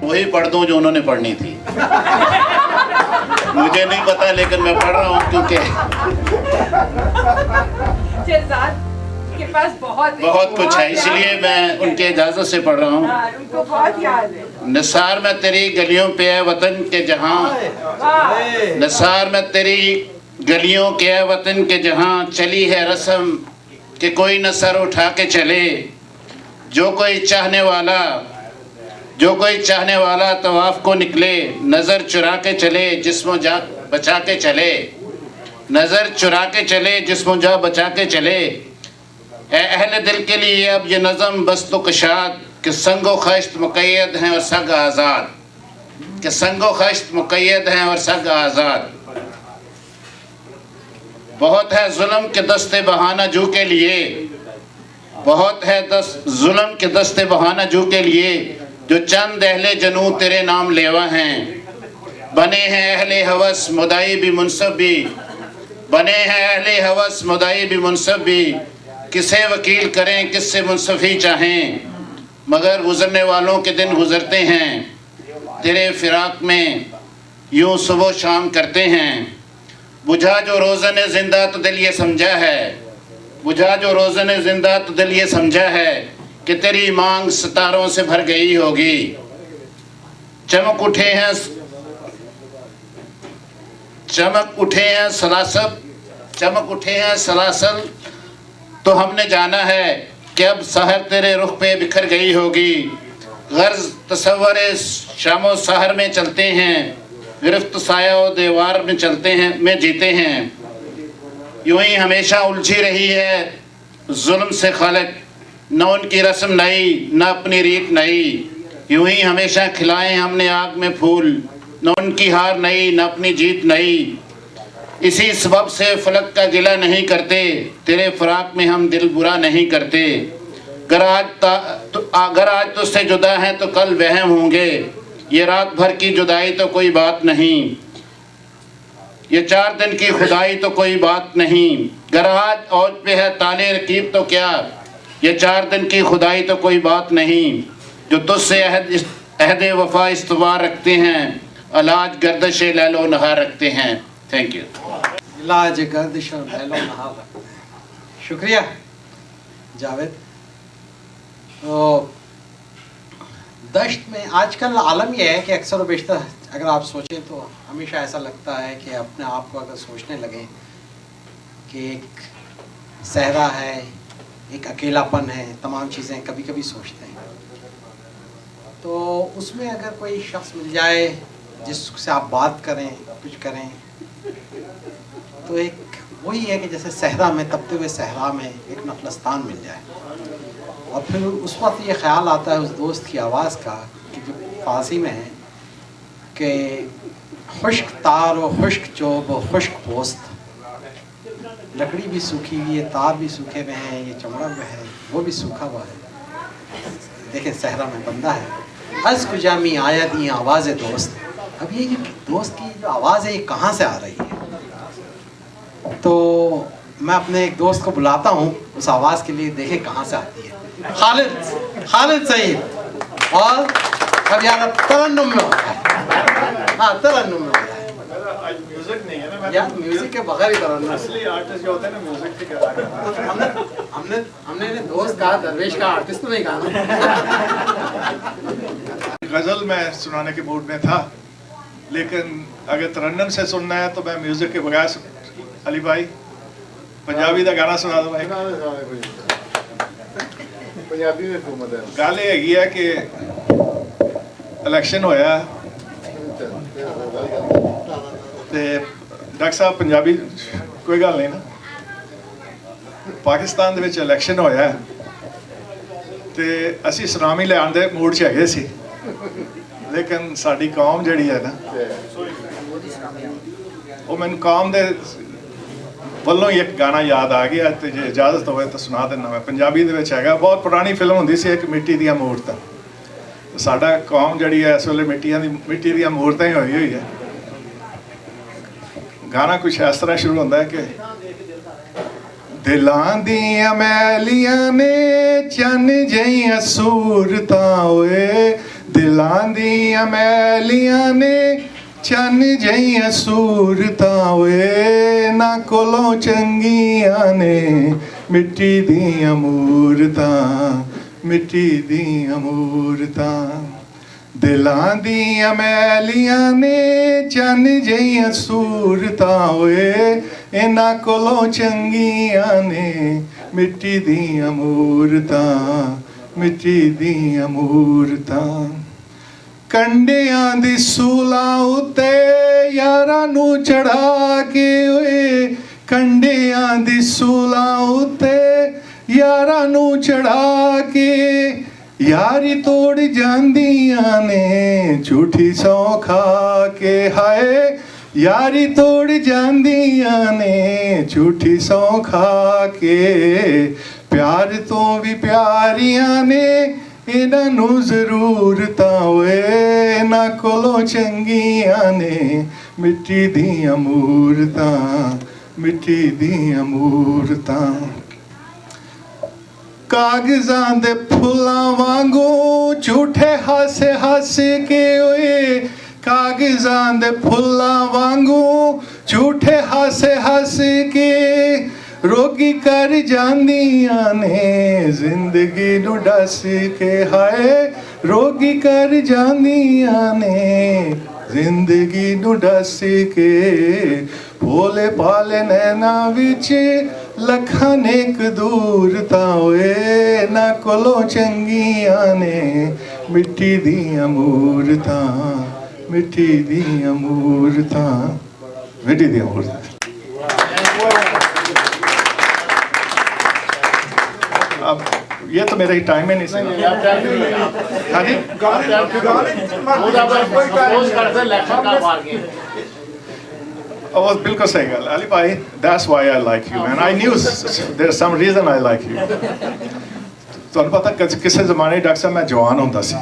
वही पढ़ दूं जो उन्होंने पढ़नी थी। मुझे नहीं पता लेकिन मैं पढ़ रहा हूँ क्योंकि शहजाद के पास बहुत कुछ है, इसलिए मैं उनके इजाज़त से पढ़ रहा हूँ। उनको बहुत याद है। निसार में तेरी गलियों पे है वतन के जहाँ, निसार में तेरी गलियों के है वतन के जहाँ, चली है रस्म कि कोई न सर उठा के चले। जो कोई चाहने वाला तवाफ को निकले, नज़र चुरा के चले जिस्मों जा बचा के चले, नज़र चुरा के चले जिस्मों जा बचा के चले। ए अहले दिल के लिए अब ये नज़म बस तो कशाद कि संगो खश्त मुक़य्यद हैं और सग आज़ाद, कि संगो खश्त मुक़य्यद हैं और सग आज़ाद। बहुत है जुल्म के दस्ते बहाना जू के लिए, बहुत है जुल्म के दस्ते बहाना जू के लिए, जो चंद अहले जनू तेरे नाम लेवा हैं। बने हैं अहले हवस मुदाई भी मुनसब भी, बने हैं अहले हवस मुदाई भी मुनसब भी, किसे वकील करें किससे मुनसफ़ी चाहें, मगर गुज़रने वालों के दिन गुज़रते हैं, तेरे फ़िराक में यूँ सुबह शाम करते हैं। बुझा जो रोज़न ज़िंदा तो दिल ये समझा है, बुझा जो रोज़न ज़िंदा तो दिल ये समझा है कि तेरी मांग सितारों से भर गई होगी। चमक उठे हैं सलासल तो हमने जाना है कि अब सहर तेरे रुख पे बिखर गई होगी। गर्ज तसव्वुर शामो सहर में चलते हैं, गिरफ्त साया और दीवार में चलते हैं में जीते हैं। यूं ही हमेशा उलझी रही है जुल्म से खालिक, न उनकी रस्म नई न अपनी रीत नई। यूं ही हमेशा खिलाए हमने आग में फूल, न उनकी हार नई न अपनी जीत नई। इसी सबब से फलक का गिला नहीं करते, तेरे फराक में हम दिल बुरा नहीं करते। अगर आज तुझसे जुदा हैं तो कल वहम होंगे, ये रात भर की जुदाई तो कोई बात नहीं, ये 4 दिन की खुदाई तो कोई बात नहीं। गर आज औज पे है ताले रकीब तो क्या, ये 4 दिन की खुदाई तो कोई बात नहीं। जो तुझसे अहद वफा इस्तवार रखते हैं, अलाज गर्दिश लैलो नहार रखते हैं। Thank you. इलाज गर्दिश और लैलो नहार रखते हैं। शुक्रिया जावेद। तो दश्त में आजकल आलम यह है कि अक्सर व बेशतर अगर आप सोचें तो हमेशा ऐसा लगता है कि अपने आप को अगर सोचने लगें कि एक सहरा है, एक अकेलापन है, तमाम चीज़ें कभी कभी सोचते हैं। तो उसमें अगर कोई शख्स मिल जाए जिससे आप बात करें, कुछ करें, तो एक वही है कि जैसे सहरा में, तपते हुए सहरा में एक नखलस्तान मिल जाए। और फिर उस वक्त ये ख्याल आता है उस दोस्त की आवाज़ का कि जो फारसी में है कि खुश्क तार व खुश्क चोब व खुश्क पोस्त, लकड़ी भी सूखी हुई है, तार भी सूखे हुए हैं, ये चमड़ा जो है वो भी सूखा हुआ है। देखें सहरा में बंदा है, अज़ कुजामी आया दी आवाज़ दोस्त। अब ये जो दोस्त की जो आवाज़ है ये कहाँ से आ रही है? तो मैं अपने एक दोस्त को बुलाता हूँ उस आवाज़ के लिए, देखें कहाँ से आती है। खालिद सईद। और अब यार तरन्नुम में होता है। हाँ, तरन्नुम में होता है। म्यूजिक नहीं है ना यार, म्यूजिक के बगैर ही तरन्नुम। असली आर्टिस्ट जो होते हैं ना म्यूजिक से क्या हमने दोस्त कहा, दरवेश का आर्टिस्ट तो नहीं कहा ना। गजल में सुनाने के मूड में था, लेकिन अगर तरन्नुम से सुनना है तो मैं म्यूजिक के बगैर अली भाई पंजाबी का गाना सुना दो भाई। पंजाबी में हुकूमत है। गल ये है कि इलेक्शन होया ते डॉक्टर साहब पंजाबी कोई गल नहीं ना, पाकिस्तान दे विच इलेक्शन होया ते असी सलामी लैण दे मूड च हैगे सी, लेकिन साडी कौम जिहड़ी है ना वो मैनूं कौम दे वल्लों ही एक गाना याद आ गया, तो जे इजाजत होवे तो सुना देना। मैं पंजाबी दे विच हैगा, बहुत पुरानी फिल्म हुंदी सी एक मिट्टी दियां मूरतां। साडा कौम जिहड़ी है इस वेले मिट्टी दियां मूरतां ही होई हुई है। गाना कुछ इस तरह शुरू होंदा है कि दिलां दियां मैलियां ने चन्न जइयां सूरतां ओए, दिल दिलां दियां मैलियां ने चन जइयां सूरतां वे ना कोलों चंगियां ने मिट्टी दियां मूरतां मिट्टी दियां मूरतां दिलां दियां मैलियां ने चन जइयां सूरतां वे इन्हां कोलों चंगियां ने मिट्टी दियां मूरतां मिट्टी दियां मूरतां कंडियां दी सूलां उत्ते यारां नू चढ़ा के ओए कंडियां दी सूलां उत्ते यारां नू चढ़ा के यारी तोड़ जांदियां ने झूठी सौ खा के हाय यारी तोड़ जांदियां ने झूठी सौ खा के प्यार तो भी प्यारियां ने इन्हां नू जरूरतां वे इन्हां कोलों चंगियां ने मिट्टी दियां मूरतां मिट्टी दियां मूरतां कागजां दे फुल्लां वांगू झूठे हासे हासे के ओए कागजां दे फुल्लां वांगू झूठे हासे हासे के रोगी कर जांदियां ने जिंदगी नू डस के हाय रोगी कर जांदियां ने जिंदगी नू डस के भोले पाले नैना विच लखां नेक दूरतां वे ना कोलों चंगियां ने मिट्टी दियां मूरतां मिट्टी दियां मूरतां मिट्टी दियां मूरतां अब ये तो मेरा ही टाइम है नहीं सही हाँ जी Oh, बिल्कुल सही गल अली भाई that's why I like you man I knew there's some reason I like you ਤੁਹਾਨੂੰ ਪਤਾ ਕਿਸੇ ਜ਼ਮਾਨੇ ਡਾਕਟਰ ਸਾਹਿਬ मैं जवान ਹੁੰਦਾ ਸੀ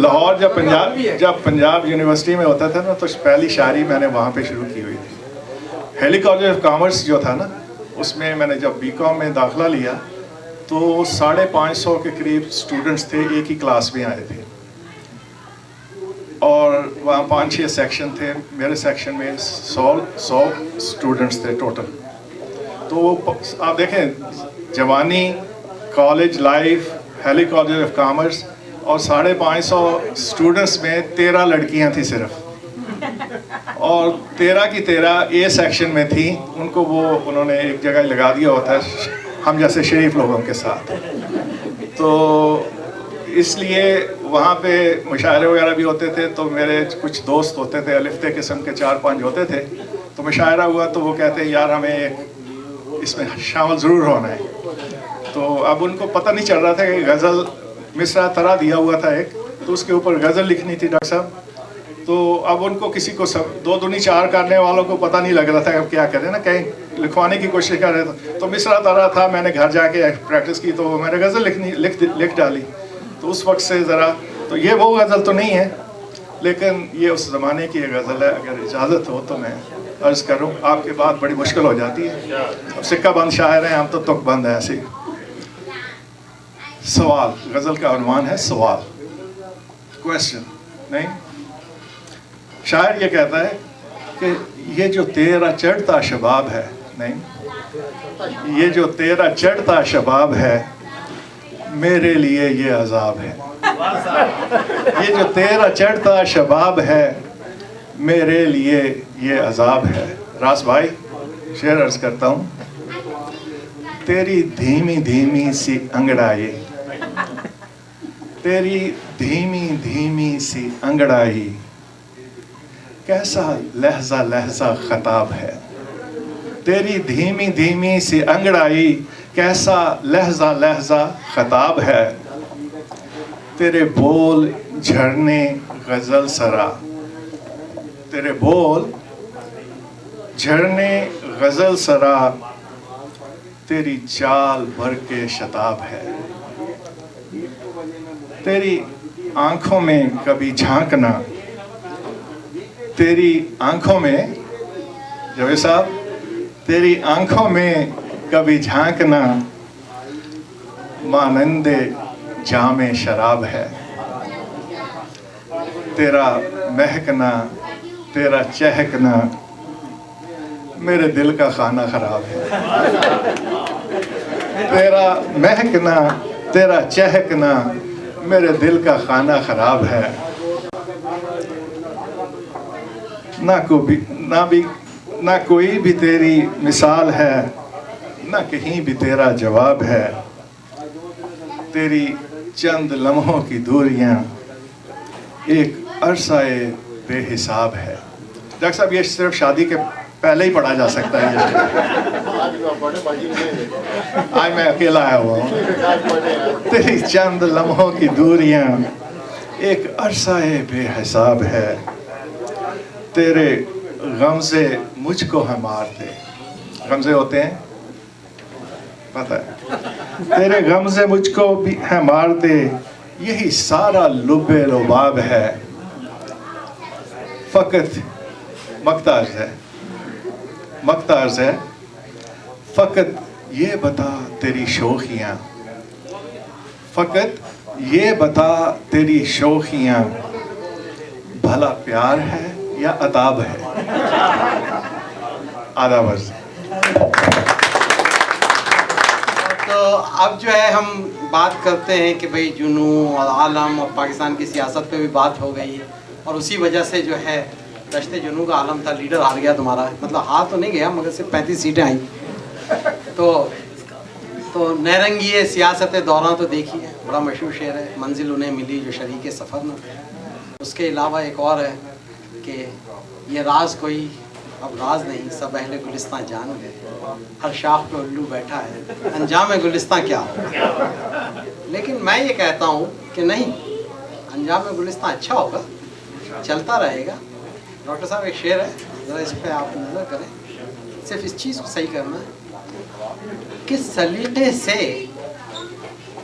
लाहौर जब पंजाब यूनिवर्सिटी में होता था ना तो पहली शायरी मैंने वहाँ पे शुरू की हुई थी हेली कॉलेज ऑफ कॉमर्स जो था ना उसमें मैंने जब बीकॉम में दाखिला लिया तो 550 के करीब स्टूडेंट्स थे एक ही क्लास में आए थे और वहाँ 5-6 सेक्शन थे मेरे सेक्शन में 100 स्टूडेंट्स थे टोटल तो आप देखें जवानी college life Hailey College of Commerce और 550 स्टूडेंट्स में 13 लड़कियाँ थी सिर्फ और 13 की 13 ए सेक्शन में थी उनको वो उन्होंने एक जगह लगा दिया होता है हम जैसे शरीफ लोगों के साथ तो इसलिए वहाँ पे मुशायरे वगैरह भी होते थे तो मेरे कुछ दोस्त होते थे अलिफ्ते किस्म के 4-5 होते थे तो मुशायरा हुआ तो वो कहते हैं यार हमें इसमें शामिल ज़रूर होना है तो अब उनको पता नहीं चल रहा था कि गज़ल मिसरा तरह दिया हुआ था एक तो उसके ऊपर गज़ल लिखनी थी डॉक्टर साहब तो अब उनको किसी को सब 2 दूनी 4 करने वालों को पता नहीं लग रहा था अब क्या करें ना कहीं लिखवाने की कोशिश कर रहे थे तो मिसरा तरह था मैंने घर जाके प्रैक्टिस की तो मैंने गज़ल लिख डाली तो उस वक्त से ज़रा तो ये वो गज़ल तो नहीं है लेकिन ये उस ज़माने की गज़ल है अगर इजाज़त हो तो मैं अर्ज़ करूँ आपके बात बड़ी मुश्किल हो जाती है अब सिक्का बंद शायर हैं हम तो तुक बंद है ऐसे सवाल गज़ल का उन्वान है सवाल क्वेश्चन नहीं शायर ये कहता है कि ये जो तेरा चढ़ता शबाब है नहीं ये जो तेरा चढ़ता शबाब है मेरे लिए ये अजाब है ये जो तेरा चढ़ता शबाब है मेरे लिए ये अजाब है रास भाई शेर अर्ज करता हूँ तेरी धीमी धीमी सी अंगड़ाई तेरी धीमी धीमी सी अंगड़ाई कैसा लहजा लहजा खताब है तेरी धीमी धीमी सी अंगड़ाई कैसा लहजा लहजा खताब है तेरे बोल झरने गज़ल सरा तेरे बोल झरने गज़ल सरा तेरी चाल भर के शताब है तेरी आंखों में कभी झांकना तेरी आंखों में जवेद साहब तेरी आंखों में कभी झांकना मानंदे जाम शराब है, तेरा महकना तेरा चहकना मेरे दिल का खाना खराब है। तेरा महकना तेरा चहकना मेरे दिल का खाना खराब है। ना कोई भी तेरी मिसाल है, ना कहीं भी तेरा जवाब है। तेरी चंद लम्हों की दूरियां एक अरसाए बेहिसाब है। डॉक्टर साहब ये सिर्फ शादी के पहले ही पढ़ा जा सकता है ये। आज मैं अकेला आया हुआ हूँ। तेरी चंद लम्हों की दूरियां एक अरसाए बेहिसाब है। तेरे गमज़े मुझको है मारते। गमज़े होते हैं पता है। तेरे गमज़े मुझको भी है मारते, यही सारा लुबे रुबाब है। फ़कत मक्तार्ज़ है, फ़कत ये बता तेरी शोखियाँ, फ़कत ये बता तेरी शोखियाँ, भला प्यार है या अताब है। आधा वर्ष। तो अब जो है हम बात करते हैं कि भाई जुनू और आलम और पाकिस्तान की सियासत पे भी बात हो गई, और उसी वजह से जो है दश्ते जुनू का आलम था, लीडर हार गया तुम्हारा, मतलब हार तो नहीं गया मगर सिर्फ 35 सीटें आई। तो नरंगी सियासत दौरान तो देखिए, बड़ा मशहूर शेर है, मंजिल उन्हें मिली जो शरीके सफ़र न थे। उसके अलावा एक और है कि ये राज कोई अब राज नहीं, सब अहले गुलिस्तां जान गए, हर शाख पे उल्लू बैठा है, अंजाम गुलिस्तां क्या हो। लेकिन मैं ये कहता हूँ कि नहीं, अंजाम गुलिस्तां अच्छा होगा, चलता रहेगा। डॉक्टर साहब एक शेर है, ज़रा इस पर आप नज़र करें, सिर्फ इस चीज़ को सही करना है कि सलीक़े से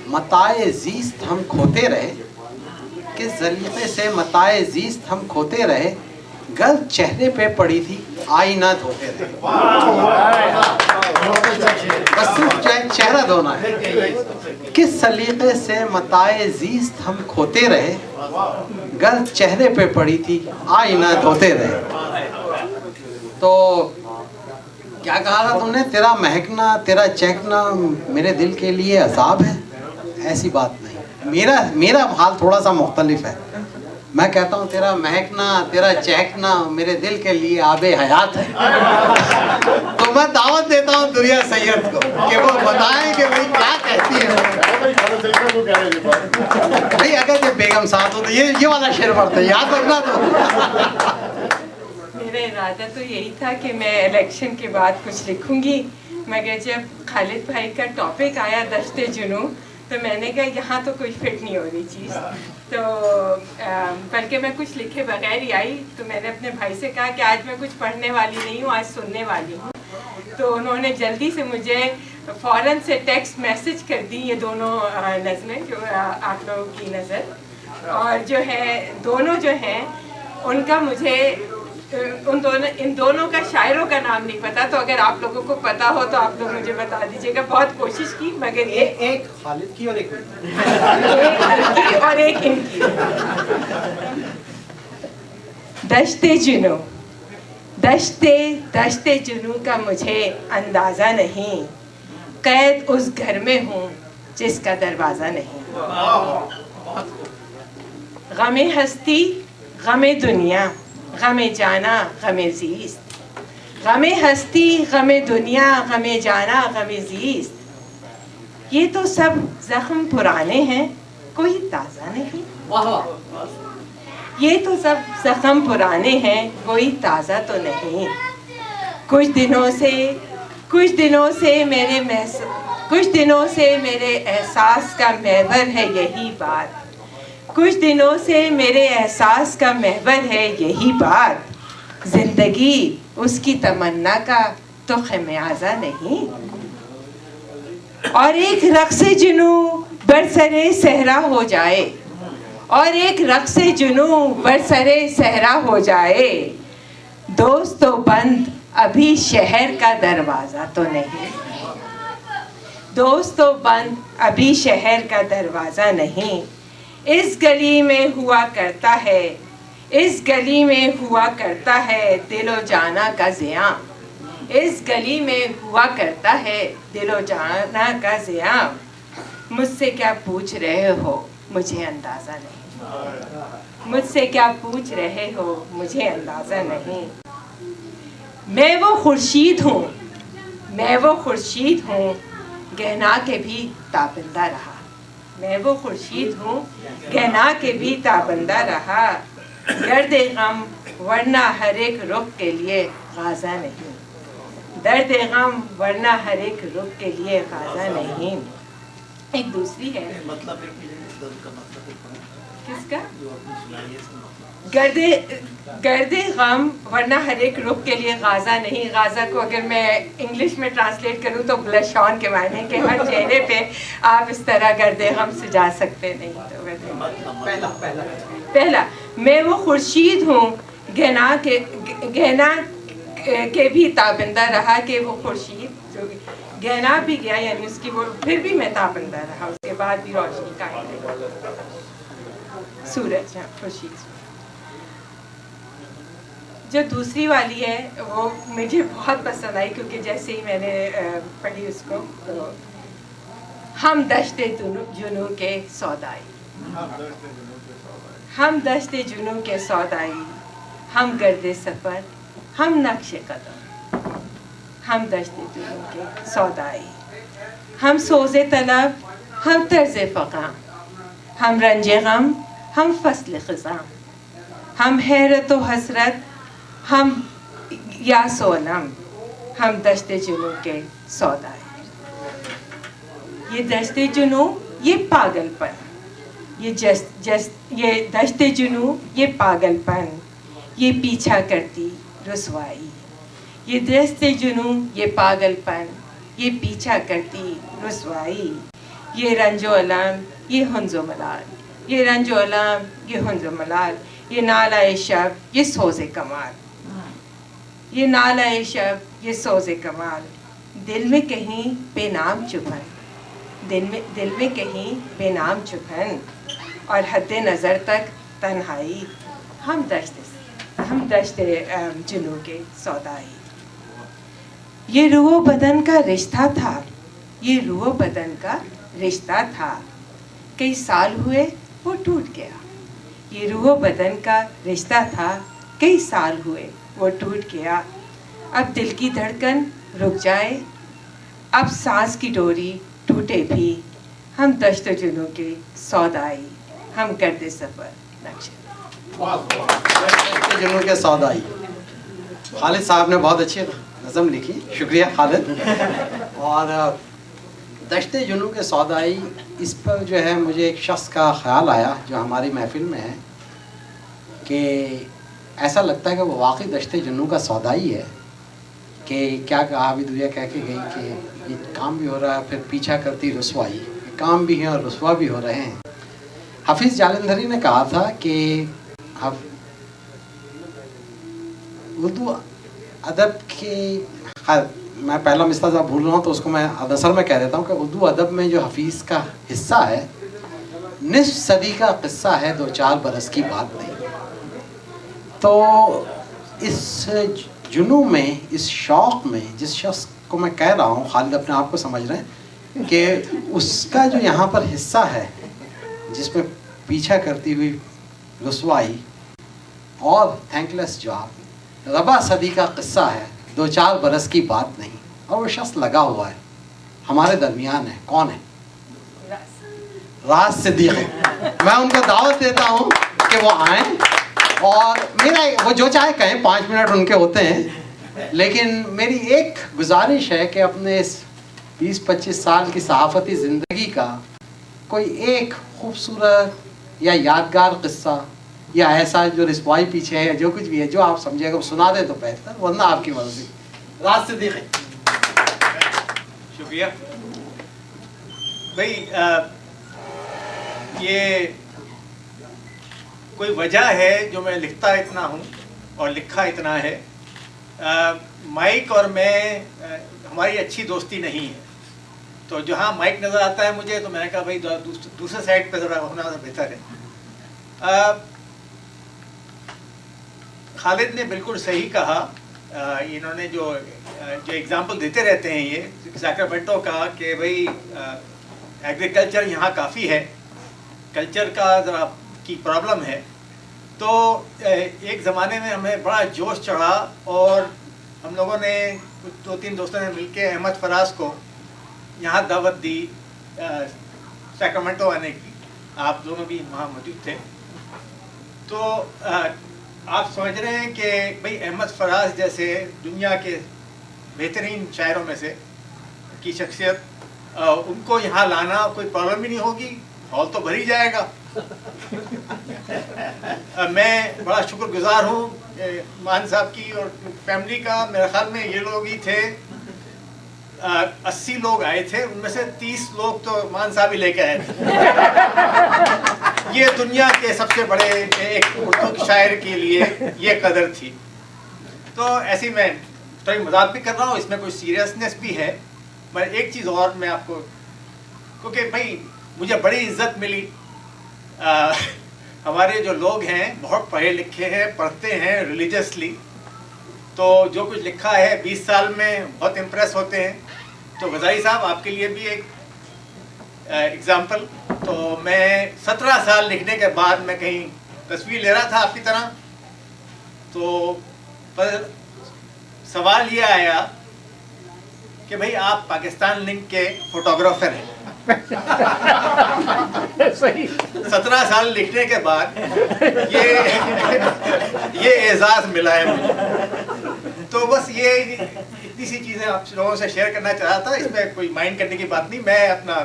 मताए ज़ीस्त हम खोते रहे, किस सलीक़े से मताए ज़ीस्त हम खोते रहे, गलत चेहरे पे पड़ी थी आईना धोते रहे। बस सिर्फ चेहरा धोना है। किस सलीक़े से मताए ज़ीस्त हम खोते रहे, गलत चेहरे पे पड़ी थी आईना धोते रहे। तो क्या कहा था तुमने, तेरा महकना तेरा चहकना मेरे दिल के लिए अज़ाब है। ऐसी बात नहीं, मेरा हाल थोड़ा सा मुख्तलिफ है। मैं कहता हूँ तेरा महकना तेरा चहकना मेरे दिल के लिए आबे हयात है। तो मैं दावत देता हूँ दुनिया सैयद को कि वो बताएं कि भाई क्या कहती है। भाई अगर ये बेगम साहब हो तो ये वाला शेर पढ़ते याद रखना। तो मेरा इरादा तो यही था कि मैं इलेक्शन के बाद कुछ लिखूंगी, मगर जब खालिद भाई का टॉपिक आया दश्ते जुनू, तो मैंने कहा यहाँ तो कोई फिट नहीं हो रही चीज़, तो बल्कि मैं कुछ लिखे बगैर ही आई। तो मैंने अपने भाई से कहा कि आज मैं कुछ पढ़ने वाली नहीं हूँ, आज सुनने वाली हूँ। तो उन्होंने जल्दी से मुझे फ़ौरन से टेक्स्ट मैसेज कर दी ये दोनों नज़में जो आप लोगों की नज़र, और जो है दोनों जो हैं उनका मुझे इन दोनों का शायरों का नाम नहीं पता, तो अगर आप लोगों को पता हो तो आप लोग मुझे बता दीजिएगा। बहुत कोशिश की मगर ये एक खालिद की और एक और एक इनकी। दश्ते जुनू, दश्ते जुनू का मुझे अंदाज़ा नहीं, कैद उस घर में हूँ जिसका दरवाज़ा नहीं। गमे हस्ती गमे दुनिया, गमे जाना गमे ज़ीस्त, गमे हस्ती गमे दुनिया, गमे जाना गमे ज़ीस्त। ये तो सब ज़ख्म पुराने हैं, कोई ताज़ा नहीं। ये तो सब ज़ख्म पुराने हैं, कोई ताज़ा तो नहीं। कुछ दिनों से मेरे एहसास का महवर है यही बात, कुछ दिनों से मेरे एहसास का महवर है यही बात। जिंदगी उसकी तमन्ना का तो खमियाजा नहीं। और एक रक़्स-ए जुनू बरसरे सहरा हो जाए, और एक रक़्स-ए जुनू बरसरे सहरा हो जाए, दोस्त तो बंद अभी शहर का दरवाज़ा तो नहीं। दोस्तों बंद अभी शहर का दरवाज़ा नहीं, इस गली में हुआ करता है, इस गली में हुआ करता है दिलो जाना का ज़िया, इस गली में हुआ करता है दिलो जाना का ज़िया। मुझसे क्या पूछ रहे हो मुझे अंदाज़ा नहीं, मुझसे क्या पूछ रहे हो मुझे अंदाज़ा नहीं। मैं वो खुर्शीद हूँ, मैं वो खुर्शीद हूँ, गहना के भी ताबिंदा रहा। मैं वो खुर्शीद हूँ, गहना के भी ताबिंदा रहा। दर्द गम वरना हर एक रुख के लिए गाज़ा नहीं, दर्द गम वरना हर एक रुख के लिए गाज़ा नहीं। एक दूसरी है, किसका? गर्दे गम वरना हर एक रुख के लिए गाज़ा नहीं। गाज़ा को अगर मैं इंग्लिश में ट्रांसलेट करूँ तो ब्लश ऑन के मायने के हर चेहरे पे आप इस तरह गर्दे गम सजा सकते नहीं। तो पहला मैं वो खुर्शीद हूँ, गहना के भी ताबिंदा रहा, कि वो खुर्शीद जो गहना भी गया यानी उसकी वो फिर भी मैं ताबिंदा रहा, उसके बाद भी रोशनी कायम रही। सूरज, हाँ खुर्शीद। जो दूसरी वाली है वो मुझे बहुत पसंद आई, क्योंकि जैसे ही मैंने पढ़ी उसको तो हम दश्ते जुनू के सौदाई, हम दश्ते जुनू के सौदाई, हम गर्दे सफ़र, हम नक्शे कदम, हम दश्ते जुनू के सौदाई, हम सोज़े तलब, हम तर्ज़े फ़क़ा, हम रंजे गम, हम फ़स्ल ख़िज़ा, हम हैरत व हसरत, हम यासो अलम, हम दश्ते जुनू के सौदाई। ये दश्ते जुनू, ये पागलपन, ये ये दश्ते जुनू, ये पागलपन, ये पीछा करती रुसवाई, ये दश्ते जुनू, ये पागलपन, ये पीछा करती रुसवाई, ये रंजो अलम, ये हुन्ज़ो मलाल, ये रंजो अलम, ये हुन्ज़ो मलाल, ये नालाए शब, ये सोज़े कमाल, ये नालाए शब, ये सोज़े कमाल। दिल में कहीं बेनाम चुभन, दिल में कहीं बेनाम चुभन, और हद्दे नज़र तक तन्हाई, हम दश्ते जुनू के सौदाई। ये रूह बदन का रिश्ता था, ये रूह बदन का रिश्ता था, कई साल हुए वो टूट गया। ये रूह बदन का रिश्ता था, कई साल हुए वो टूट गया। अब दिल की धड़कन रुक जाए, अब सांस की डोरी टूटे भी, हम दश्त जुनू के सौदाई, हम करते सफ़र नक्शे। दश्ते जुनू के सौदाई, खालिद साहब ने बहुत अच्छी नज़म लिखी, शुक्रिया खालिद। और दश्ते जुनू के सौदाई, इस पर जो है मुझे एक शख्स का ख्याल आया जो हमारी महफिल में है, कि ऐसा लगता है कि वो वाकई दश्ते जुनू का सौदाई है, कि क्या कहा अभी दुनिया कह के गई कि ये काम भी हो रहा है, फिर पीछा करती रुसवाई, काम भी है और रुसवा भी हो रहे हैं। हाफिज़ जालंधरी ने कहा था कि उर्दू अदब की, मैं पहला मिसरा भूल रहा हूँ तो उसको मैं दरअसल में कह देता हूँ कि उर्दू अदब में जो हफीज़ का हिस्सा है, निस्फ सदी का किस्सा है, 2-4 बरस की बात नहीं। तो इस जुनू में, इस शौक़ में, जिस शख्स को मैं कह रहा हूँ, खालिद अपने आप को समझ रहे हैं कि उसका जो यहाँ पर हिस्सा है, जिसमें पीछा करती हुई रुसवाई और थैंकलेस जॉब, रबा सदी का किस्सा है, 2-4 बरस की बात नहीं, और वो शख्स लगा हुआ है, हमारे दरमियान है। कौन है? राज सिद्दीक़। मैं उनको दावत देता हूँ कि वो आएँ, और मेरा वो जो चाहे कहें, 5 मिनट उनके होते हैं, लेकिन मेरी एक गुजारिश है कि अपने इस 20-25 साल की सहाफ़ती ज़िंदगी का कोई एक खूबसूरत या यादगार किस्सा या ऐसा जो रिसवाई पीछे है, जो कुछ भी है, जो आप समझिएगा सुना दे तो बेहतर, वरना आपकी मर्ज़ी। राज सिद्दीक़। शुक्रिया भाई। ये कोई वजह है जो मैं लिखता इतना हूँ और लिखा इतना है। माइक और मैं, हमारी अच्छी दोस्ती नहीं है, तो जहाँ माइक नज़र आता है मुझे, तो मैंने कहा भाई दूसरे साइड पे ज़रा होना तो बेहतर है। खालिद ने बिल्कुल सही कहा। इन्होंने जो एग्जांपल देते रहते हैं ये सैक्रामेंटो का कि भाई एग्रीकल्चर यहाँ काफ़ी है, कल्चर का ज़रा की प्रॉब्लम है। तो एक ज़माने में हमें बड़ा जोश चढ़ा और हम लोगों ने 2-3 दोस्तों ने मिलके अहमद फराज को यहाँ दावत दी सैक्रामेंटो आने की। आप दोनों भी वहाँ मौजूद थे। तो आप समझ रहे हैं कि भाई अहमद फराज जैसे दुनिया के बेहतरीन शायरों में से की शख्सियत, उनको यहाँ लाना कोई प्रॉब्लम ही नहीं होगी, हॉल तो भर ही जाएगा। मैं बड़ा शुक्रगुजार हूँ मान साहब की और फैमिली का। मेरे ख्याल में ये लोग ही थे, 80 लोग आए थे, उनमें से 30 लोग तो मान साहब ही लेके आए थे। ये दुनिया के सबसे बड़े एक उर्दू शायर के लिए ये कदर थी। तो ऐसी मैं थोड़ी मजाक भी कर रहा हूँ, इसमें कोई सीरियसनेस भी है। मैं एक चीज़ और मैं आपको, क्योंकि भाई मुझे बड़ी इज्जत मिली, हमारे जो लोग हैं बहुत पढ़े लिखे हैं, पढ़ते हैं रिलीजियसली, तो जो कुछ लिखा है 20 साल में बहुत इम्प्रेस होते हैं। तो गजाई साहब आपके लिए भी एक एग्जाम्पल। तो मैं 17 साल लिखने के बाद मैं कहीं तस्वीर ले रहा था आपकी तरह, तो पर सवाल ये आया कि भाई आप पाकिस्तान लिंक के फोटोग्राफर हैं। 17 साल लिखने के बाद ये एजाज मिला है मुझे। तो बस ये इतनी सी चीजें आप लोगों से शेयर करना चाह रहा था। इसमें कोई माइंड करने की बात नहीं। मैं अपना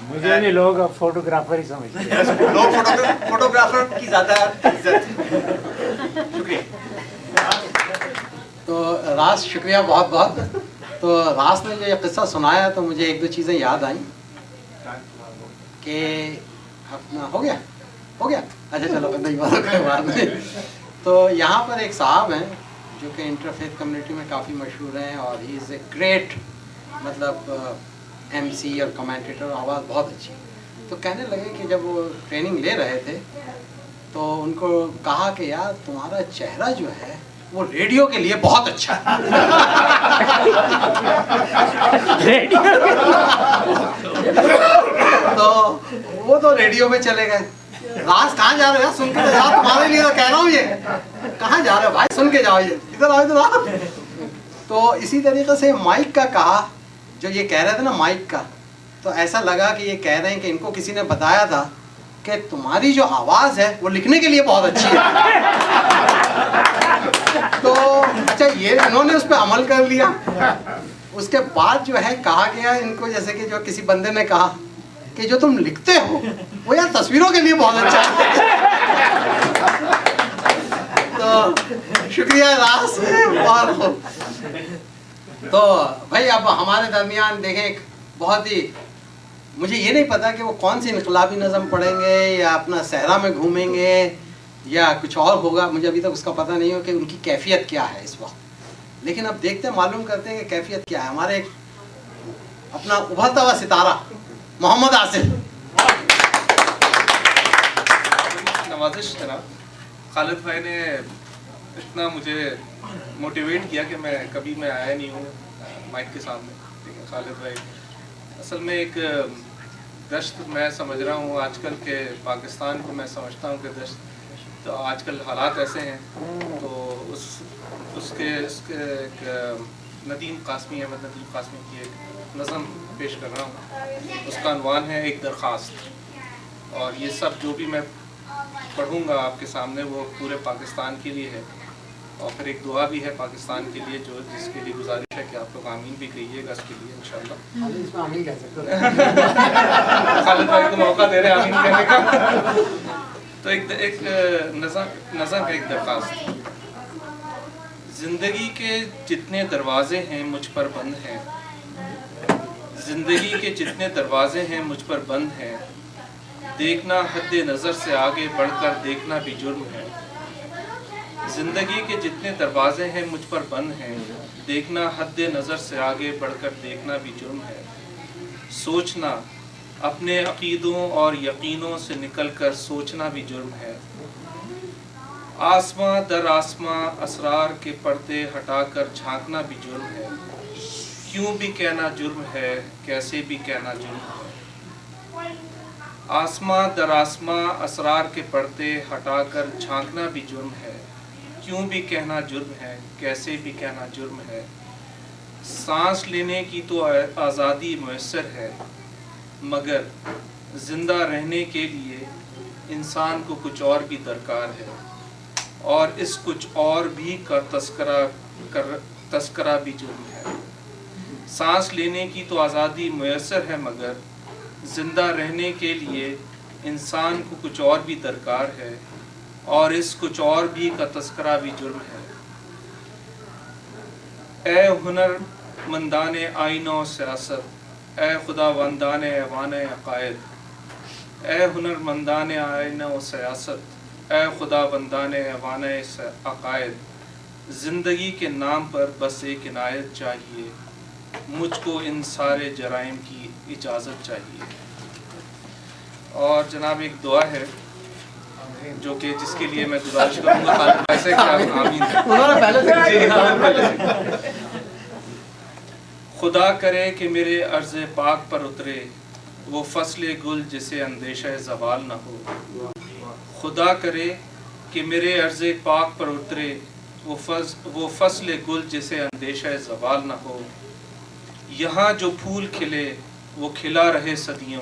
मुझे भी लोग अब फोटोग्राफर ही समझते हैं। लोग फोटोग्राफर की ज्यादा इज्जत। शुक्रिया। तो राज शुक्रिया बहुत बहुत। तो राज ने जो ये किस्सा सुनाया तो मुझे 1-2 चीज़ें याद आई कि अपना हो गया। अच्छा चलो नहीं बाद में। तो यहाँ पर एक साहब हैं जो कि इंटरफेथ कम्युनिटी में काफ़ी मशहूर हैं और ही इज़ ए ग्रेट मतलब MC और कमेंटेटर, आवाज़ बहुत अच्छी। तो कहने लगे कि जब वो ट्रेनिंग ले रहे थे तो उनको कहा कि यार तुम्हारा चेहरा जो है वो रेडियो के लिए बहुत अच्छा है। तो वो तो रेडियो में चले गए। राज कहाँ जा रहे हो? सुन के जाओ, तुम्हारे लिए तो कह रहा हूँ। ये कहाँ जा रहे हो भाई? सुन के जाओ, ये इधर आओ इधर आओ। तो इसी तरीके से माइक का कहा, जो ये कह रहे थे ना माइक का, तो ऐसा लगा कि ये कह रहे हैं कि इनको किसी ने बताया था कि तुम्हारी जो आवाज़ है वो लिखने के लिए बहुत अच्छी है। तो अच्छा ये इन्होंने उस पर अमल कर लिया। उसके बाद जो है कहा गया इनको, जैसे कि जो किसी बंदे ने कहा कि जो तुम लिखते हो वो यार तस्वीरों के लिए बहुत अच्छा है। तो शुक्रिया रास। और तो भाई अब हमारे दरमियान देखें एक बहुत ही, मुझे ये नहीं पता कि वो कौन सी इनकलाबी नज़म पढ़ेंगे या अपना सहरा में घूमेंगे या कुछ और होगा, मुझे अभी तक उसका पता नहीं हो कि उनकी कैफियत क्या है इस वक्त। लेकिन अब देखते हैं, मालूम करते हैं कि कैफियत क्या है। हमारे एक अपना उभरता हुआ सितारा मोहम्मद आसिफ। नवाजिश जनाब, खालिद भाई ने इतना मुझे मोटिवेट किया कि मैं कभी मैं आया नहीं हूँ माइक के सामने। ठीक है खालिद भाई, असल में एक दश्त मैं समझ रहा हूँ आजकल के पाकिस्तान को, मैं समझता हूँ कि दश्त तो आजकल हालात ऐसे हैं, तो उसके एक नदीम कासमी, अहमद नदीम कासमी की एक नज़म पेश कर रहा हूँ। उसका अनवान है एक दरख्वास्त। और ये सब जो भी मैं पढ़ूँगा आपके सामने वो पूरे पाकिस्तान के लिए है। और फिर एक दुआ भी है पाकिस्तान के लिए, जो जिसके लिए गुजारिश है कि आप लोग आमीन भी कहिएगा इसके लिए इंशाल्लाह। इसमें आमीन कह सकते हो। खालिद भाई को मौका दे रहे हैं आमीन कहने का। तो एक नज़म एक दरख्वास्त। ज़िंदगी के जितने दरवाजे हैं मुझ पर बंद हैं, ज़िंदगी के जितने दरवाजे हैं मुझ पर बंद हैं, देखना हद नज़र से आगे बढ़कर देखना भी जुर्म है। ज़िंदगी के जितने दरवाजे हैं मुझ पर बंद हैं, देखना हद नज़र से आगे बढ़कर देखना भी जुर्म है। सोचना, अपने अकीदों और यकीनों से निकलकर सोचना भी जुर्म है। आसमां दर आसमां असरार के पर्दे हटाकर झांकना भी जुर्म है। क्यों भी कहना जुर्म है, कैसे भी कहना जुर्म है। आसमां दर आसमां असरार के पर्दे हटाकर झांकना भी जुर्म है। क्यों भी कहना जुर्म है, कैसे भी कहना जुर्म है। सांस लेने की तो आज़ादी मुयस्सर है, मगर ज़िंदा रहने के लिए इंसान को कुछ और भी दरकार है, और इस कुछ और भी का तस्करा भी जुर्म है। सांस लेने की तो आज़ादी मुयस्सर है, मगर ज़िंदा रहने के लिए इंसान को कुछ और भी दरकार है, और इस कुछ और भी का तस्करा भी जुर्म है। ए हुनर मंदान आइन और सियासत, ए खुदा वंदान ऐवान अकायद। ए हुनर मंदान आइन और सियासत, ए खुदा वंदान ऐवान अकायद। ज़िंदगी के नाम पर बस एक इनायत चाहिए, मुझको इन सारे जराइम की इजाज़त चाहिए। और जनाब एक दुआ है जो कि जिसके लिए मैं गुजारिश करूँगा खालिद भाई से कि आप आमीन। उन्होंने पहले से खुदा करे कि मेरे अर्ज़ पाक पर उतरे वो फसले गुल जिसे अंदेशा ज़वाल न हो। खुदा करे कि मेरे अर्ज़ पाक पर उतरे वो फसले गुल जिसे अंदेशा ज़वाल न हो। यहाँ जो फूल खिले वो खिला रहे सदियों,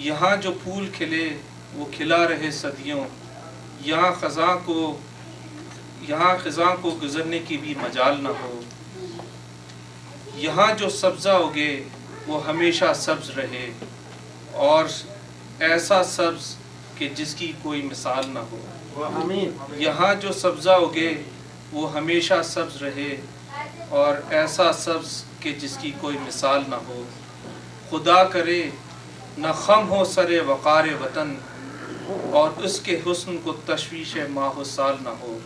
यहाँ जो फूल खिले वो खिला रहे सदियों। यहाँ ख़ज़ां को गुज़रने की भी मजाल न हो। यहाँ जो सब्ज़ा उगे वो हमेशा सब्ज़ रहे, और ऐसा सब्ज़ कि जिसकी कोई मिसाल न हो। यहाँ जो सब्ज़ा उगे वो हमेशा सब्ज़ रहे, और ऐसा सब्ज़ कि जिसकी कोई मिसाल न हो। खुदा करे न ख़म हो सरे वक़ार वतन, और उसके हुस्न को तशवीश माह साल न हो।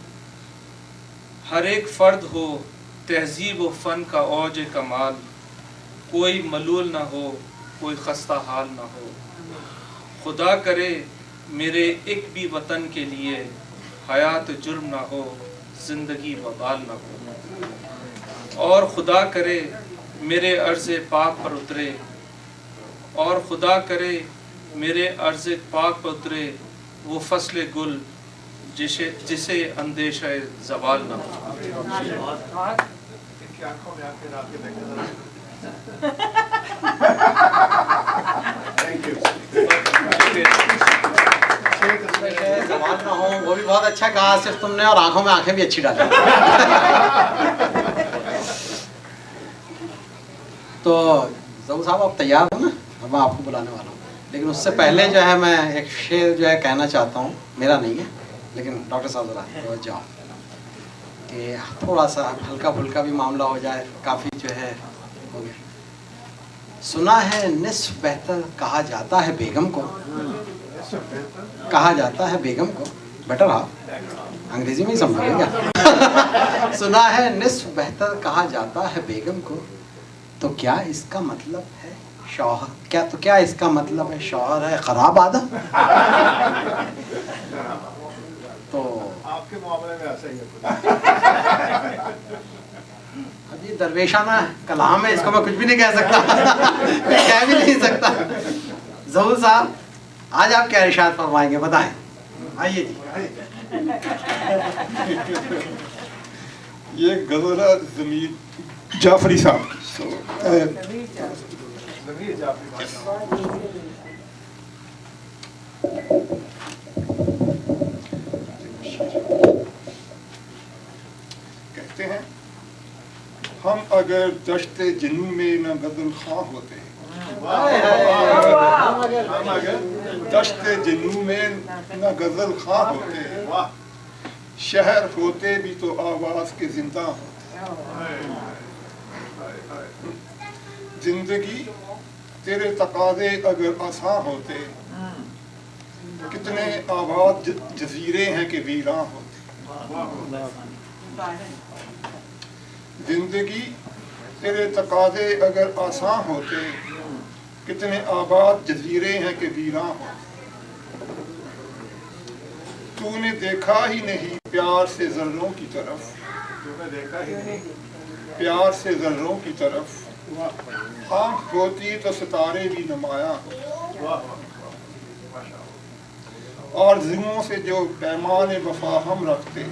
हर एक फ़र्द हो तहज़ीब व फ़न का औज कमाल, कोई मलूल न हो, कोई खस्ता हाल न हो। खुदा करे मेरे एक भी वतन के लिए हयात जुर्म न हो, ज़िंदगी वबाल न हो। और खुदा करे मेरे अर्ज़ पाक पर उतरे, और खुदा करे मेरे अर्ज़ पाक पर उतरे वो फसले गुल जिसे अंदेशा ज़वाल न हो। सवाल ना हो, वो भी बहुत अच्छा कहा सिर्फ तुमने, और आंखों में आंखें भी अच्छी डाली। तो ज़हूर साहब आप तैयार हो ना? अब मैं आपको बुलाने वाला हूँ, लेकिन उससे पहले जो है मैं एक शेर जो है कहना चाहता हूँ, मेरा नहीं है, लेकिन डॉक्टर साहब ज़रा जाओ कि थोड़ा सा हल्का फुल्का भी मामला हो जाए, काफ़ी जो है हो गया। सुना है निस्फ बेहतर कहा जाता है बेगम को, कहा जाता है बेगम को। बेटर आप अंग्रेजी में ही समझोगे क्या? सुना है निस्फ बेहतर कहा जाता है बेगम को, तो क्या इसका मतलब है शौहर, क्या इसका मतलब है शौहर है खराब आदम? तो आपके मामले में ऐसा ही है। अब ये दरवेशाना कलाम है, इसको मैं कुछ भी नहीं कह सकता। कह भी नहीं सकता। ज़हूर साहब आज आप क्या इरशाद फरमाएंगे, बताएं। आइए जी। ये गज़ल ज़मीर जाफरी साहब। कहते हैं हम अगर दश्ते जिन्नू में न गज़ल खां होते, हम अगर दश्ते जिन्नू में न गज़ल खां होते, शहर होते भी तो आवाज़ के जिंदा होते। जिंदगी तेरे तकाज़े अगर आसान होते, कितने आबाद जजीरे हैं कि वीरां होते। जिंदगी तेरे तकाज़े अगर आसान होते, कितने आबाद जजीरे हैं कि वीरां हो। तूने देखा ही नहीं प्यार से जर्रों की तरफ, तूने देखा ही नहीं प्यार से जर्रों की तरफ। आँख होती तो सितारे भी नुमाया हो। और ज़िलों से जो पैमाने वफा हम रखते,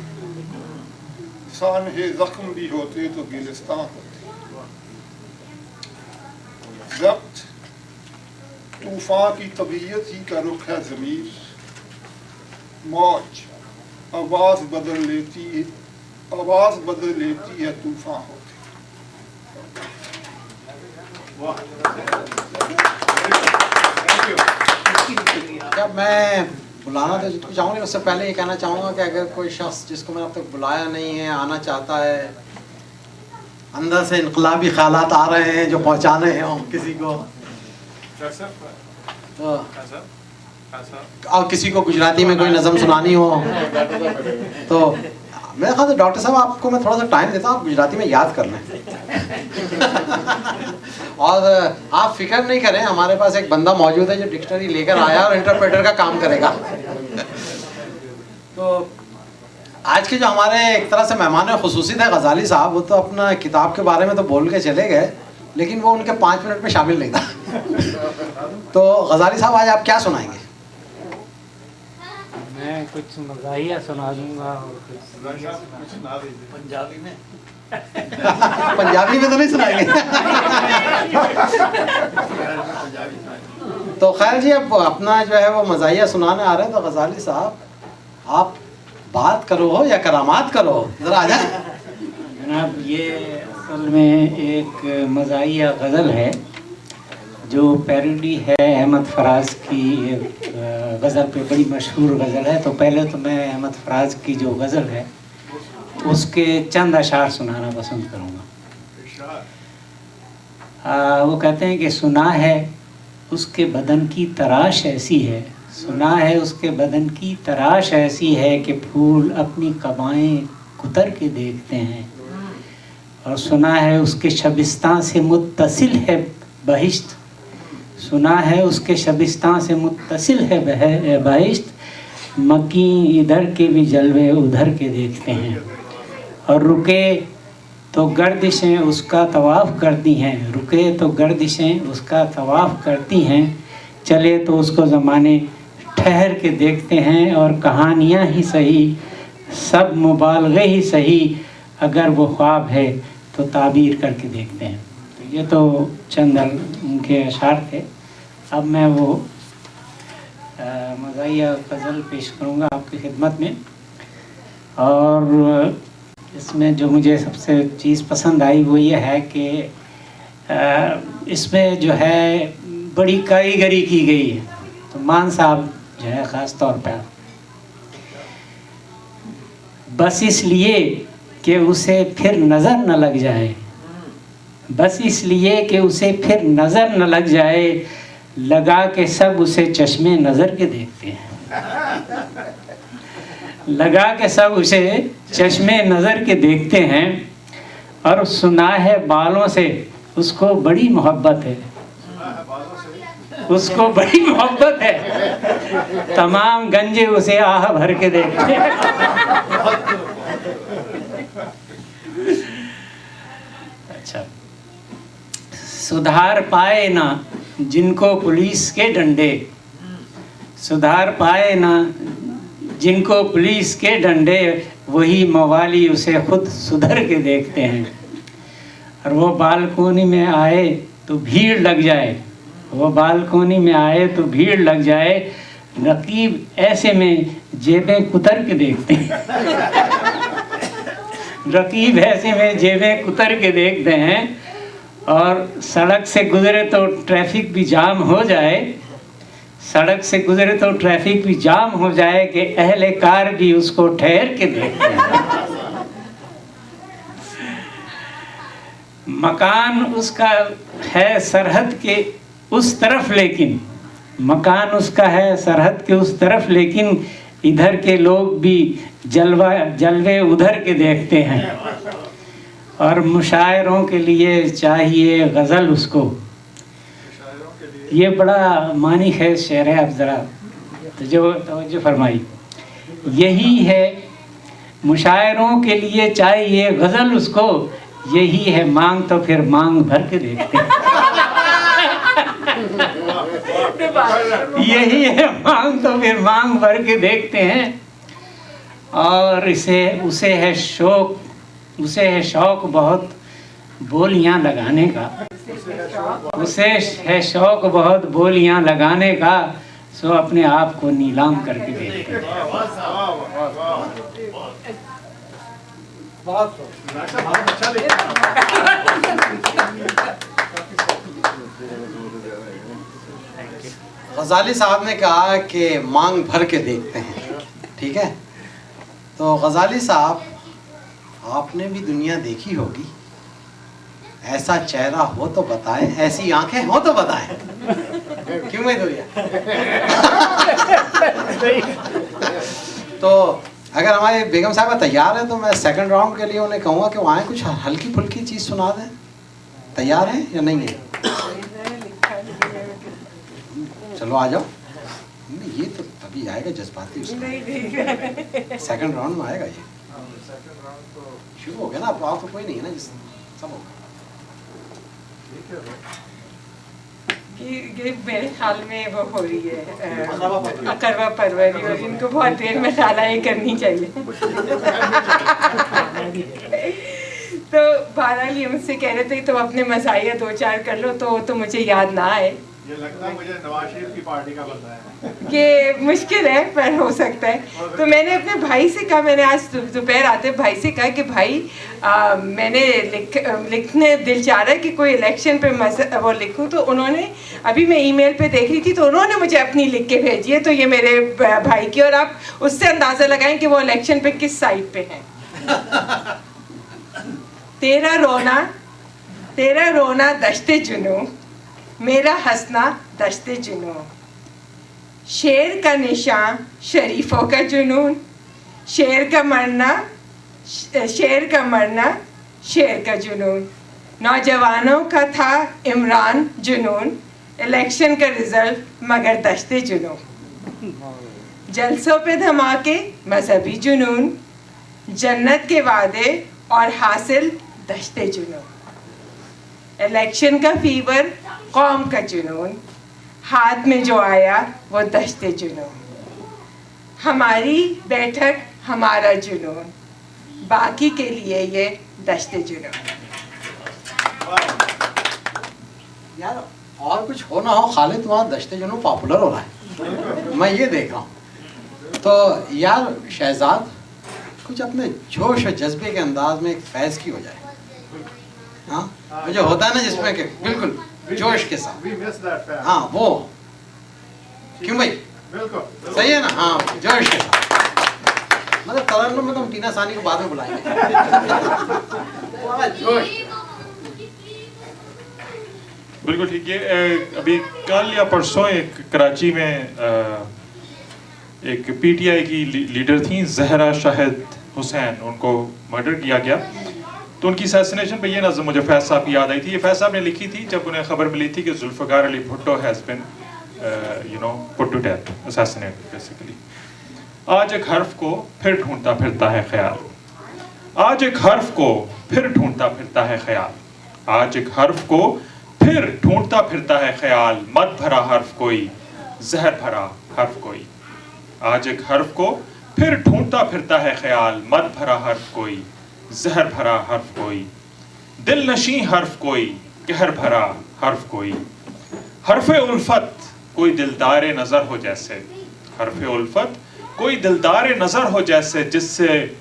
सानहे ज़ख्म भी होते तो गिलिस्तां होते। ज़ब्त तूफ़ान की तबीयत ही का रुख है ज़मीर, मौज आवाज़ बदल लेती है तूफ़ान होते। जब मैं बुलाना तो जिसको चाहूँगी, उससे पहले ये कहना चाहूँगा कि अगर कोई शख्स जिसको मैंने अब तक बुलाया नहीं है आना चाहता है, अंदर से इनकलाबी ख्यालात आ रहे हैं जो पहुँचाने हैं हम किसी को, तो और किसी को गुजराती में कोई नज़म सुनानी हो तो मेरे ख्याल से डॉक्टर साहब आपको मैं थोड़ा सा टाइम देता हूँ, आप गुजराती में याद कर लें। और आप फिक्र नहीं करें, हमारे पास एक बंदा मौजूद है जो डिक्शनरी लेकर आया और इंटरप्रेटर का काम करेगा। तो आज के जो हमारे एक तरह से मेहमान खुसूसी थे गजाली साहब, वो तो अपना किताब के बारे में तो बोल के चले गए, लेकिन वो उनके 5 मिनट में शामिल नहीं था। तो गजाली साहब आज आप क्या सुनाएंगे? मैं कुछ मज़ाहिया सुना दूंगा और पंजाबी में पंजाबी में तो नहीं सुनाएंगे। तो खैर जी, अब अपना जो है वो मज़ाहिया सुनाने आ रहे हैं, तो गजाली साहब आप बात करो हो या करामात करो, ज़रा आ जाए। जनाब, ये असल में एक मज़ाहिया गज़ल है जो पैरोडी है अहमद फराज की गज़ल पे, बड़ी मशहूर गज़ल है। तो पहले तो मैं अहमद फराज की जो गज़ल है उसके चंद अशार सुनाना पसंद करूँगा। वो कहते हैं कि सुना है उसके बदन की तराश ऐसी है, सुना है उसके बदन की तराश ऐसी है कि फूल अपनी कबाएं कुतर के देखते हैं, और सुना है उसके शबिस्तान से मुत्तसिल है बहिश्त, सुना है उसके शबिस्तान से मुत्तसिल है बहिश्त, मकी इधर के भी जलवे उधर के देखते हैं, और रुके तो गर्दिशें उसका तवाफ़ करती हैं, रुके तो गर्दिशें उसका तवाफ़ करती हैं, चले तो उसको ज़माने ठहर के देखते हैं, और कहानियाँ ही सही सब मुबालगे ही सही, अगर वो ख्वाब है तो ताबीर करके देखते हैं। तो ये तो चंद उनके अशार थे। अब मैं वो मज़ाहिया गज़ल पेश करूँगा आपकी खिदमत में, और इसमें जो मुझे सबसे चीज़ पसंद आई वो ये है कि इसमें जो है बड़ी कारीगरी की गई है। तो मान साहब जो है ख़ास तौर पर, बस इसलिए कि उसे फिर नज़र न लग जाए, बस इसलिए कि उसे फिर नज़र न लग जाए, लगा के सब उसे चश्मे नज़र के देखते हैं, लगा के सब उसे चश्मे नज़र के देखते हैं, और सुना है बालों से उसको बड़ी मोहब्बत है, उसको बड़ी मोहब्बत है, तमाम गंजे उसे आह भर के देखते हैं। अच्छा, सुधार पाए ना जिनको पुलिस के डंडे, सुधार पाए ना जिनको पुलिस के डंडे, वही मवाली उसे खुद सुधर के देखते हैं, और वो बालकोनी में आए तो भीड़ लग जाए, वो बालकोनी में आए तो भीड़ लग जाए, रकीब ऐसे में जेबें कुतर के देखते हैं, रकीब ऐसे में जेबें कुतर के देखते हैं, और सड़क से गुजरे तो ट्रैफिक भी जाम हो जाए, सड़क से गुजरे तो ट्रैफिक भी जाम हो जाए, कि अहले कार भी उसको ठहर के देखते हैं। मकान उसका है सरहद के उस तरफ, लेकिन मकान उसका है सरहद के उस तरफ, लेकिन इधर के लोग भी जलवे उधर के देखते हैं, और मुशायरों के लिए चाहिए गज़ल उसको, ये बड़ा मानी खैज शेर है, आप ज़रा तवज्जो फरमाई। यही है मुशायरों के लिए चाहिए गज़ल उसको, यही है मांग तो फिर मांग भर के देखते हैं। यही है मांग तो फिर मांग भर के देखते हैं। और उसे है शौक बहुत बोलियां लगाने का, उसे है शौक बहुत बोलियां लगाने का, सो अपने आप को नीलाम करके देखते हैं। गजाली साहब ने कहा कि मांग भर के देखते हैं, ठीक है। तो गजाली साहब, आपने भी दुनिया देखी होगी, ऐसा चेहरा हो तो बताएं, ऐसी आंखें हो तो बताएं। क्यों मैं दुनिया तो अगर हमारे बेगम साहब तैयार है तो मैं सेकंड राउंड के लिए उन्हें कहूँगा कि वो आए, कुछ हल्की फुल्की चीज़ सुना दें। तैयार हैं या नहीं है? चलो आ जाओ। ये तो तभी आएगा जज्बाती, सेकंड राउंड में आएगा। ये शुरू हो गया ना, अब तो कोई नहीं है ना, सब होगा। कि मेरे ख्याल में वो हो रही है अकरवा परवरी, और इनको बहुत देर में डाला करनी चाहिए। तो बहरहाल ये मुझसे कह रहे थे तो अपने मसाइया 2-4 कर लो, तो मुझे याद ना आए। ये लगता है मुझे नवाज शरीफ की पार्टी का बंदा है। कि मुश्किल है पर हो सकता है। तो मैंने अपने भाई से कहा, मैंने आज दोपहर आते भाई से कहा कि भाई मैंने लिखने दिल चाह रहा है कि कोई इलेक्शन पे वो लिखूं। तो उन्होंने, अभी मैं ईमेल पे देख रही थी तो उन्होंने मुझे अपनी लिख के भेजी है। तो ये मेरे भाई की, और आप उससे अंदाज़ा लगाएं कि वो इलेक्शन पे किस साइड पे हैं। तेरा रोना दश्ते जुनू, मेरा हंसना दश्ते जुनून, शेर का निशान शरीफों का जुनून, शेर का मरना शेर का जुनून, नौजवानों का था इमरान जुनून, इलेक्शन का रिजल्ट मगर दश्ते जुनून, जलसों पे धमाके मजहबी जुनून, जन्नत के वादे और हासिल दश्ते जुनून, इलेक्शन का फीवर कौम का जुनून, हाथ में जो आया वो दश्ते जुनून, हमारी बैठक हमारा जुनून, बाकी के लिए ये दश्ते जुनून। यार और कुछ हो ना हो, खालिद वहाँ दश्ते जुनून पॉपुलर हो रहा है, मैं ये देख रहा हूँ। तो यार शहजाद, कुछ अपने जोश और जज्बे के अंदाज में एक फैज़ की हो जाए। हाँ, मुझे होता है ना जिसमें कि बिल्कुल जोश के साथ। हाँ वो, क्यों भाई? बिल्कुल सही है ना? हाँ जोश के साथ। मतलब तरन्नुम में तो हम टीना सानी को बाद में बुलाएंगे। जोश। बिल्कुल ठीक है। अभी कल या परसों एक कराची में एक पीटीआई की लीडर थी जहरा शाहिद हुसैन, उनको मर्डर किया गया। तो उनकी असैसिनेशन पे ये नज़म मुझे फैज़ साहब की याद आई थी। ये फैज़ साहब ने लिखी थी जब उन्हें खबर मिली थी कि Zulfikar Ali Bhutto has been put to death, assassinate basically. आज एक हर्फ को फिर ढूंढता फिरता है ख्याल, आज एक हर्फ को फिर ढूंढता फिरता है ख्याल, आज एक हर्फ को फिर ढूंढता फिरता है ख्याल, मत भरा हर्फ कोई जहर भरा हर्फ कोई, आज एक हर्फ को फिर ढूंढता फिरता है ख्याल, मत भरा हर्फ कोई जहर भरा हर्फ कोई, दिल नशी हर्फ कोई कहर भरा हर्फ कोई, हर्फे उल्फत कोई दिलदार नज़र हो जैसे, हर्फे उल्फत कोई दिलदार नज़र हो जैसे, जिससे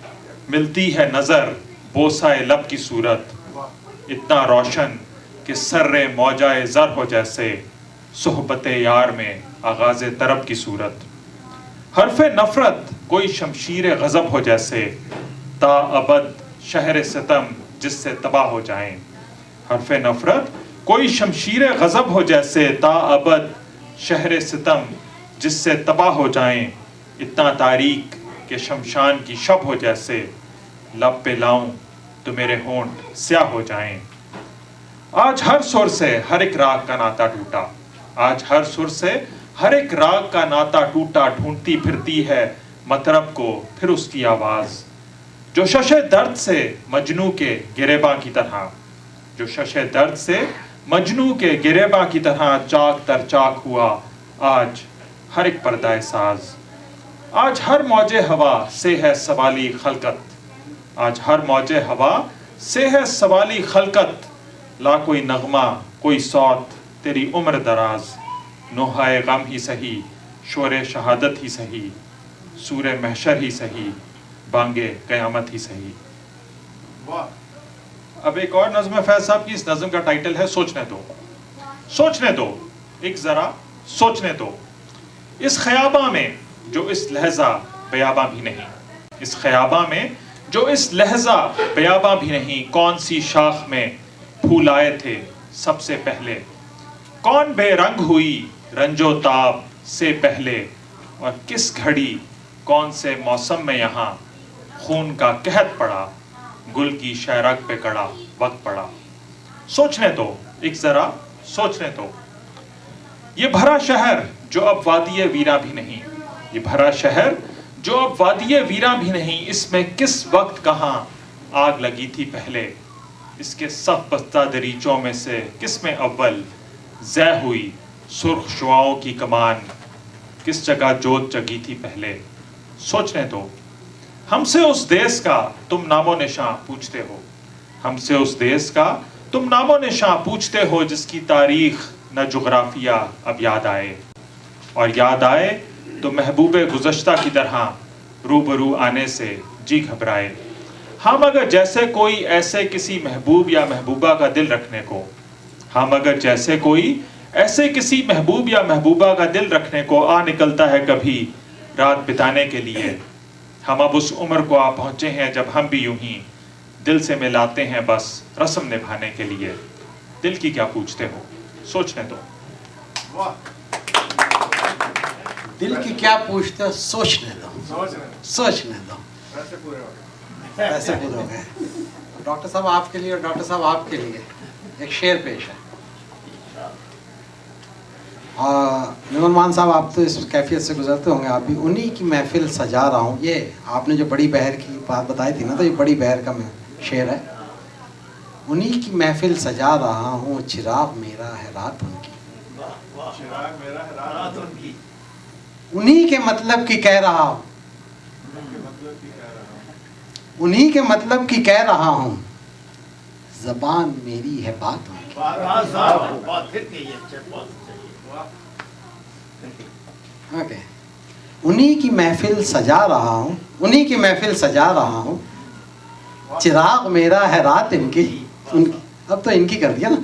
मिलती है नज़र बोसाए लब की सूरत, इतना रोशन कि सर्रे मौजाए ज़र हो जैसे, सोहबत यार में आगाज़ तरब की सूरत, हर्फे नफ़रत कोई शमशीर गज़ब हो जैसे, ता अबद शहर सितम जिससे तबाह हो जाएं, हर्फे नफ़रत कोई शमशीर गज़ब हो जैसे, ता अबद शहर सितम जिससे तबाह हो जाएं, इतना तारीक के शमशान की शब हो जैसे, लब पे लाऊं तो मेरे होंठ स्याह हो जाएं, आज हर सुर से हर एक राग का नाता टूटा, آج ہر سر سے ہر ایک راگ کا ناتا ٹوٹا ڈھونڈتی پھرتی ہے مطرب کو پھر اس کی آواز. جو شش درد سے مجنو کے گریباں کی طرح، جو شش درد سے مجنو کے گریباں کی طرح چاک تر چاک ہوا آج ہر ایک پردہ ساز. آج ہر موج ہوا سے ہے سوالی خلقت، آج ہر موج ہوا سے ہے سوالی خلقت. لا کوئی نغمہ کوئی صوت تیری عمر دراز، نوحۂ غم ہی سہی شور شہادت ہی سہی، سور محشر ہی سہی بانگے قیامت ہی سہی. اب ایک اور نظم ہے فیض صاحب کی. اس نظم کا ٹائٹل ہے سوچنے دو. سوچنے دو، ایک ذرا سوچنے دو. اس خیاباں میں جو اس لہجہ بیاباں بھی نہیں، اس خیاباں میں جو اس لہجہ بیاباں بھی نہیں، کون سی شاخ میں پھول آئے تھے سب سے پہلے، کون بے رنگ ہوئی رنج و تاب سے پہلے، اور کس گھڑی کون سے موسم میں یہاں خون کا قحط پڑا، گل کی شیرگ پہ کڑا وقت پڑا. سوچنے دو، ایک ذرا سوچنے دو. یہ بھرا شہر جو اب وادی ویراں بھی نہیں، یہ بھرا شہر جو اب وادی ویراں بھی نہیں، اس میں کس وقت کہاں آگ لگی تھی پہلے، اس کے صف بستہ دریچوں میں سے کس میں اول زہ ہوئی سرخ شعاؤں کی کمان، کس جگہ جوت جگی تھی پہلے. سوچنے دو. ہم سے اس دیس کا تم نام و نشاں پوچھتے ہو، ہم سے اس دیس کا تم نام و نشاں پوچھتے ہو، جس کی تاریخ نہ جغرافیہ اب یاد آئے، اور یاد آئے تو محبوب گزشتہ کی طرح روبرو آنے سے جی گھبرائے. ہم اگر جیسے کوئی ایسے کسی محبوب یا محبوبہ کا دل رکھنے کو، ہم اگر جیسے کوئی ایسے کسی محبوب یا محبوبہ کا دل رکھنے کو آ نکلتا ہے کبھی رات بتانے کے لیے، ہم اب اس عمر کو آ پہنچے ہیں جب ہم بھی یوں ہی دل سے ملاتے ہیں بس رسم نبھانے کے لیے. دل کی کیا پوچھتے ہو، سوچنے دو. دل کی کیا پوچھتے ہو، سوچنے دو. سوچنے دو. ایسے پورے ہو گئے. ڈاکٹر صاحب آپ کے لیے اور ڈاکٹر صاحب آپ کے لیے ایک شعر پیش ہے. نعمان مان صاحب آپ تو اس کیفیت سے گزرتے ہوں گے، آپ بھی. انہی کی محفل سجا رہا ہوں. یہ آپ نے جو بڑی بہر کی بات بتائی تھی نا، تو یہ بڑی بہر کا شعر ہے. انہی کی محفل سجا رہا ہوں، چراغ میرا ہے رات ان کی. انہی کے مطلب کی کہہ رہا ہوں، انہی کے مطلب کی کہہ رہا ہوں، زبان میری ہے بات ان کی. اوکے. انہی کی محفل سجا رہا ہوں، انہی کی محفل سجا رہا ہوں، چراغ میرا ہے رات ان کی. اب تو ان کی کر دیا نا،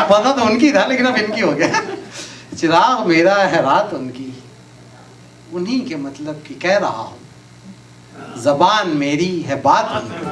پتا تو ان کی تھا لیکن اب ان کی ہو گیا. چراغ میرا ہے رات ان کی، انہی کے مطلب کی کہہ رہا ہوں، زبان میری ہے بات ان کی.